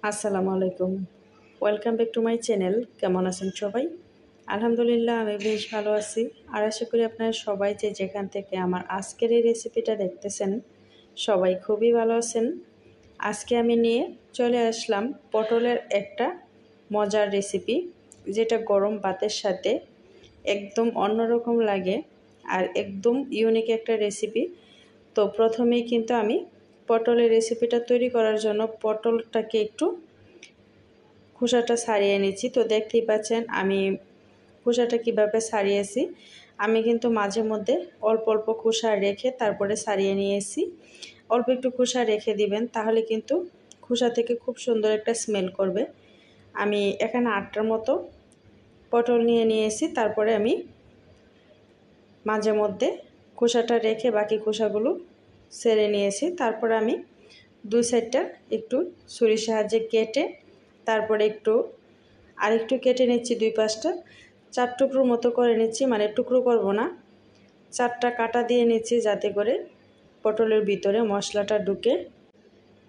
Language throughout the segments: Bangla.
আসসালামু আলাইকুম। Welcome back to my channel. কেমন আছেন সবাই? আলহামদুলিল্লাহ আমি বেশ ভালো আছি। আর আশা করি আপনারা সবাই যে যেখান থেকে আমার আজকের এই রেসিপিটা দেখতেছেন সবাই খুবই ভালো আছেন। আজকে আমি নিয়ে চলে আসলাম পটলের একটা মজার রেসিপি, যেটা গরম ভাতের সাথে একদম অন্যরকম লাগে আর একদম ইউনিক একটা রেসিপি। তো প্রথমেই কিন্তু আমি পটলের রেসিপিটা তৈরি করার জন্য পটলটাকে একটু খোসাটা ছাড়িয়ে নিচ্ছি। তো দেখতেই পাচ্ছেন আমি খোসাটা কীভাবে ছাড়িয়েছি। আমি কিন্তু মাঝে মধ্যে অল্প অল্প খোসা রেখে তারপরে ছাড়িয়ে নিয়েছি। অল্প একটু খোসা রেখে দিবেন, তাহলে কিন্তু খোসা থেকে খুব সুন্দর একটা স্মেল করবে। আমি এখানে 8টার মতো পটল নিয়েছি। তারপরে আমি মাঝে মধ্যে খোসাটা রেখে বাকি খোসাগুলো ছেড়ে নিয়েছি। তারপরে আমি দুই সাইডটা একটু ছুরির সাহায্যে কেটে তারপরে আরেকটু কেটে নিচ্ছি, দুই পাশটা 4 টুকরো মতো করে নিচ্ছি, মানে টুকরো করব না, 4টা কাটা দিয়ে নিচ্ছি যাতে করে পটলের ভিতরে মশলাটা ঢুকে।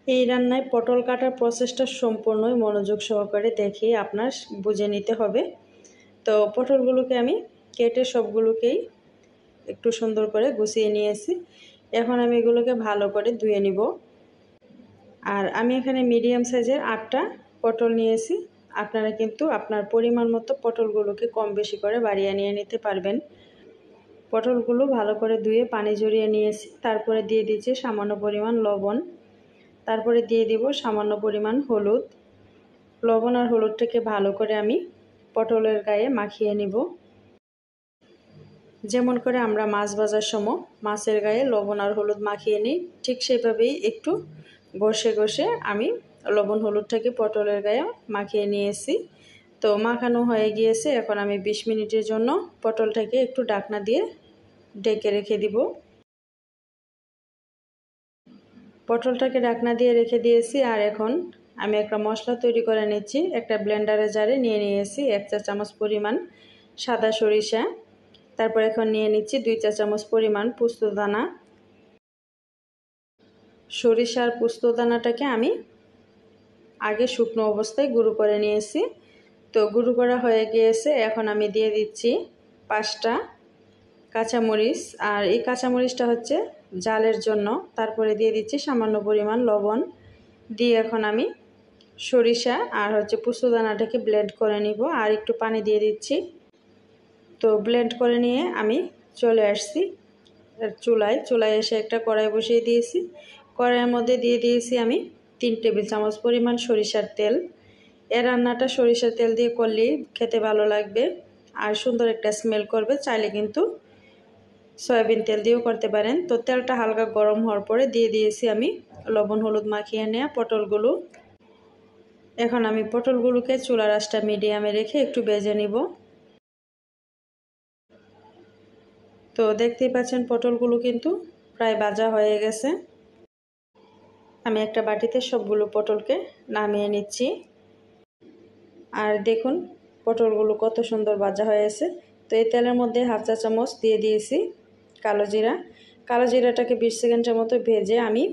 এই রান্নায় পটল কাটার প্রসেসটা সম্পূর্ণই মনোযোগ সহকারে দেখে আপনার বুঝে নিতে হবে। তো পটলগুলোকে আমি কেটে সবগুলোকেই একটু সুন্দর করে গুছিয়ে নিয়েছি। এখন আমি এগুলোকে ভালো করে ধুয়ে নিব। আর আমি এখানে মিডিয়াম সাইজের 8টা পটল নিয়েছি। আপনারা কিন্তু আপনার পরিমাণ মতো পটলগুলোকে কম বেশি করে বাড়িয়ে নিয়ে নিতে পারবেন। পটলগুলো ভালো করে ধুয়ে পানি ঝরিয়ে নিয়েছি। তারপরে দিয়ে দিচ্ছি সামান্য পরিমাণ লবণ, তারপরে দিয়ে দিব সামান্য পরিমাণ হলুদ। লবণ আর হলুদটাকে ভালো করে আমি পটলের গায়ে মাখিয়ে নিব। যেমন করে আমরা মাছ ভাজার সময় মাছের গায়ে লবণ আর হলুদ মাখিয়ে নিই, ঠিক সেভাবেই একটু ঘষে ঘষে আমি লবণ হলুদটাকে পটলের গায়ে মাখিয়ে নিয়েছি। তো মাখানো হয়ে গিয়েছে। এখন আমি 20 মিনিটের জন্য পটলটাকে একটু ঢাকনা দিয়ে ঢেকে রেখে দিব। পটলটাকে ঢাকনা দিয়ে রেখে দিয়েছি। আর এখন আমি একটা মশলা তৈরি করে নিচ্ছি। একটা ব্লেন্ডারে জারে নিয়ে নিয়েছি 1 চা চামচ পরিমাণ সাদা সরিষা। তারপর এখন নিয়ে নিচ্ছি 2 চা চামচ পরিমাণ পোস্তদানা। সরিষার পোস্তদানাটাকে আমি আগে শুকনো অবস্থায় গুঁড়ো করে নিয়েছি। তো গুঁড়ো করা হয়ে গিয়েছে। এখন আমি দিয়ে দিচ্ছি 5টা কাঁচামরিচ, আর এই কাঁচামরিচটা হচ্ছে ঝালের জন্য। তারপরে দিয়ে দিচ্ছি সামান্য পরিমাণ লবণ দিয়ে এখন আমি সরিষা আর পোস্তদানাটাকে ব্লেন্ড করে নিব। আর একটু পানি দিয়ে দিচ্ছি। তো ব্লেন্ড করে নিয়ে আমি চলে আসছি চুলায় এসে একটা কড়াই বসিয়ে দিয়েছি। কড়াইয়ের মধ্যে দিয়ে দিয়েছি আমি 3 টেবিল চামচ পরিমাণ সরিষার তেল। এই রান্নাটা সরিষার তেল দিয়ে করলেই খেতে ভালো লাগবে আর সুন্দর একটা স্মেল করবে। চাইলে কিন্তু সয়াবিন তেল দিয়েও করতে পারেন। তো তেলটা হালকা গরম হওয়ার পরে দিয়ে দিয়েছি আমি লবণ হলুদ মাখিয়ে নেওয়া পটলগুলো। এখন আমি পটলগুলোকে চুলার আঁচটা মিডিয়ামে রেখে একটু ভেজে নিব। তো দেখতেই পাচ্ছেন পটলগুলো কিন্তু প্রায় ভাজা হয়ে গেছে। আমি একটা বাটিতে সবগুলো পটলকে নামিয়ে নিচ্ছি। আর দেখুন পটলগুলো কত সুন্দর ভাজা হয়েছে। তো এই তেলের মধ্যে 1/2 চা চামচ দিয়ে দিয়েছি কালো জিরা। কালো জিরাটাকে 20 সেকেন্ডের মতো ভেজে আমি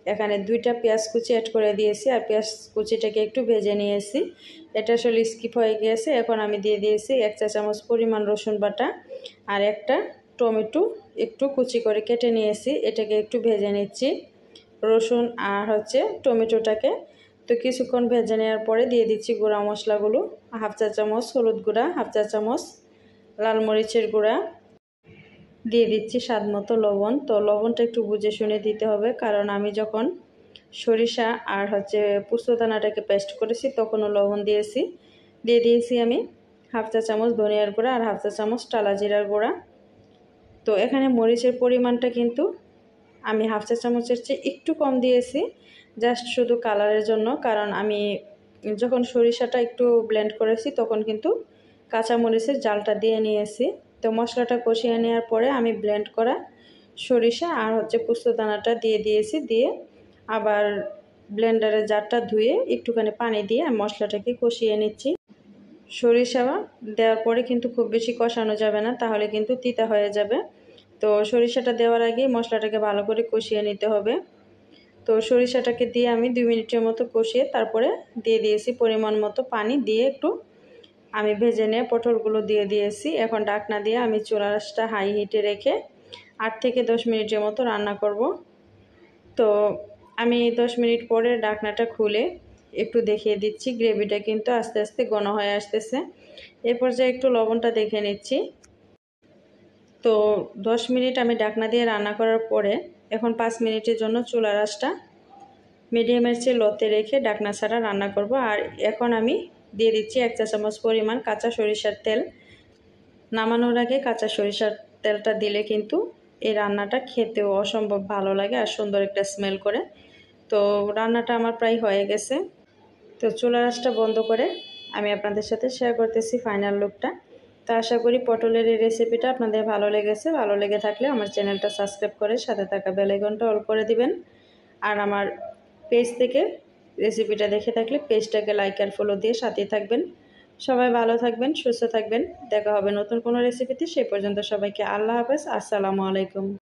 এখানে 2টা পেঁয়াজ কুচি অ্যাড করে দিয়েছি। আর পেঁয়াজ কুচিটাকে একটু ভেজে নিয়েছি। এটা আসলে স্কিপ হয়ে গিয়েছে। এখন আমি দিয়ে দিয়েছি 1 চা চামচ পরিমাণ রসুন বাটা আর একটা টমেটো একটু কুচি করে কেটে নিয়েছি। এটাকে একটু ভেজে নিচ্ছি, রসুন আর টমেটোটাকে। তো কিছুক্ষণ ভেজে নেওয়ার পরে দিয়ে দিচ্ছি গুঁড়া মশলাগুলো। 1/2 চা চামচ হলুদ গুঁড়া, 1/2 চা চামচ লাল মরিচের গুঁড়া, দিয়ে দিচ্ছি স্বাদ মতো লবণ। তো লবণটা একটু বুঝে শুনে দিতে হবে, কারণ আমি যখন সরিষা আর পোস্তদানাটাকে পেস্ট করেছি তখনও লবণ দিয়েছি। দিয়ে দিয়েছি আমি 1/2 চা চামচ ধনিয়ার গুঁড়া আর 1/2 চা চামচ টালা জিরার গুঁড়া। তো এখানে মরিচের পরিমাণটা কিন্তু আমি 1/2 চা চামচের চেয়ে একটু কম দিয়েছি, জাস্ট শুধু কালারের জন্য। কারণ আমি যখন সরিষাটা একটু ব্লেন্ড করেছি তখন কিন্তু কাঁচামরিচের জালটা দিয়ে নিয়েছি। তো মশলাটা কষিয়ে নেওয়ার পরে আমি ব্লেন্ড করা সরিষা আর পোস্তদানাটা দিয়ে দিয়েছি। দিয়ে আবার ব্লেন্ডারের জারটা ধুয়ে একটুখানি পানি দিয়ে মশলাটাকে কষিয়ে নিচ্ছি। সরিষা দেওয়ার পরে কিন্তু খুব বেশি কষানো যাবে না, তাহলে কিন্তু তিতা হয়ে যাবে। তো সরিষাটা দেওয়ার আগে মশলাটাকে ভালো করে কষিয়ে নিতে হবে। তো তো সরিষাটাকে দিয়ে আমি 2 মিনিটের মতো কষিয়ে তারপরে দিয়ে দিয়েছি পরিমাণ মতো পানি দিয়ে একটু আমি ভেজে নিয়ে পটলগুলো দিয়ে দিয়েছি। এখন ঢাকনা দিয়ে আমি চুলার আঁচটা হাই হিটে রেখে 8 থেকে 10 মিনিটের মতো রান্না করব। তো আমি 10 মিনিট পরে ঢাকনাটা খুলে একটু দেখিয়ে দিচ্ছি, গ্রেভিটা কিন্তু আস্তে আস্তে ঘন হয়ে আসতেছে। এই পর্যায়ে একটু লবণটা দেখে নিচ্ছি। তো 10 মিনিট আমি ঢাকনা দিয়ে রান্না করার পরে এখন 5 মিনিটের জন্য চুলার আঁচটা মিডিয়ামের চেয়ে লোতে রেখে ঢাকনা ছাড়া রান্না করব। আর এখন আমি দিয়ে দিচ্ছি 1 চা চামচ পরিমাণ কাঁচা সরিষার তেল। নামানোর আগে কাঁচা সরিষার তেলটা দিলে কিন্তু এই রান্নাটা খেতেও অসম্ভব ভালো লাগে আর সুন্দর একটা স্মেল করে। তো রান্নাটা আমার প্রায় হয়ে গেছে। তো চুলার আঁচটা বন্ধ করে আমি আপনাদের সাথে শেয়ার করতেছি ফাইনাল লুকটা। তো আশা করি পটলের এই রেসিপিটা আপনাদের ভালো লেগেছে। ভালো লেগে থাকলে আমার চ্যানেলটা সাবস্ক্রাইব করে সাথে থাকা বেল আইকনটা অল করে দিবেন। আর আমার পেজ থেকে রেসিপিটা দেখে থাকলে পেজটাকে লাইক আর ফলো দিয়ে সাথেই থাকবেন। সবাই ভালো থাকবেন, সুস্থ থাকবেন। দেখা হবে নতুন কোনো রেসিপিতে। সেই পর্যন্ত সবাইকে আল্লাহ হাফেজ, আসসালামু আলাইকুম।